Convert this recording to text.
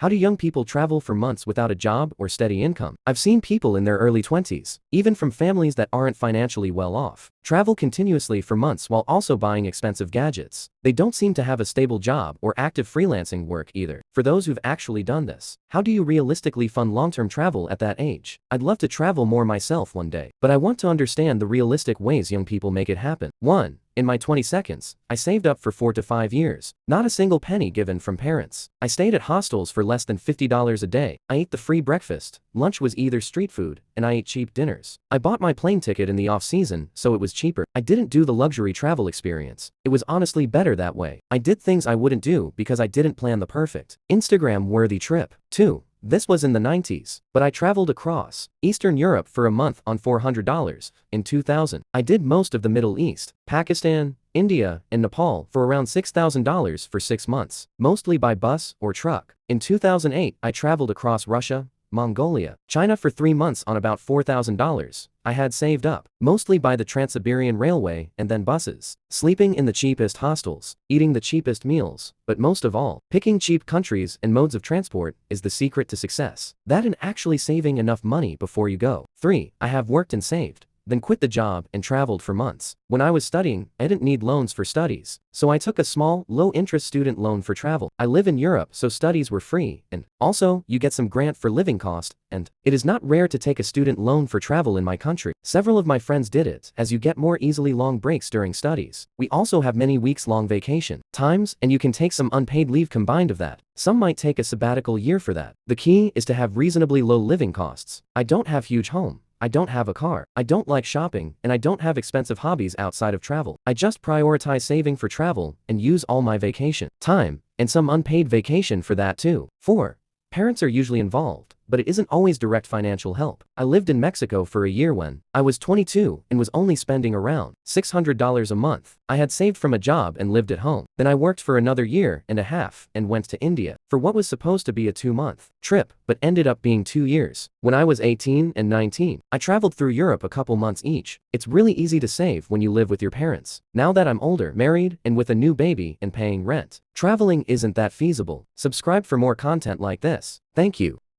How do young people travel for months without a job or steady income? I've seen people in their early 20s, even from families that aren't financially well off, travel continuously for months while also buying expensive gadgets. They don't seem to have a stable job or active freelancing work either. For those who've actually done this, how do you realistically fund long-term travel at that age? I'd love to travel more myself one day, but I want to understand the realistic ways young people make it happen. 1. In my 20s, I saved up for 4 to 5 years. Not a single penny given from parents. I stayed at hostels for less than $50 a day. I ate the free breakfast. Lunch was either street food, and I ate cheap dinners. I bought my plane ticket in the off-season, so it was cheaper. I didn't do the luxury travel experience. It was honestly better that way. I did things I wouldn't do because I didn't plan the perfect, Instagram-worthy trip. 2. This was in the 90s, but I traveled across Eastern Europe for a month on $400 in 2000. I did most of the Middle East, Pakistan, India, and Nepal for around $6,000 for 6 months, mostly by bus or truck. In 2008, I traveled across Russia, Mongolia, China for 3 months on about $4,000 I had saved up, mostly by the Trans-Siberian Railway and then buses, sleeping in the cheapest hostels, eating the cheapest meals, but most of all, picking cheap countries and modes of transport is the secret to success. That and actually saving enough money before you go. 3. I have worked and saved, then quit the job and traveled for months. When I was studying, I didn't need loans for studies, so I took a small, low-interest student loan for travel. I live in Europe, so studies were free, and also, you get some grant for living cost, and it is not rare to take a student loan for travel in my country. Several of my friends did it, as you get more easily long breaks during studies. We also have many weeks-long vacation times, and you can take some unpaid leave combined of that. Some might take a sabbatical year for that. The key is to have reasonably low living costs. I don't have huge home. I don't have a car. I don't like shopping, and I don't have expensive hobbies outside of travel. I just prioritize saving for travel and use all my vacation time and some unpaid vacation for that too. 4. Parents are usually involved, but it isn't always direct financial help. I lived in Mexico for a year when I was 22 and was only spending around $600 a month. I had saved from a job and lived at home. Then I worked for another year and a half and went to India for what was supposed to be a 2-month trip, but ended up being 2 years. When I was 18 and 19, I traveled through Europe a couple months each. It's really easy to save when you live with your parents. Now that I'm older, married, and with a new baby and paying rent, traveling isn't that feasible. Subscribe for more content like this. Thank you.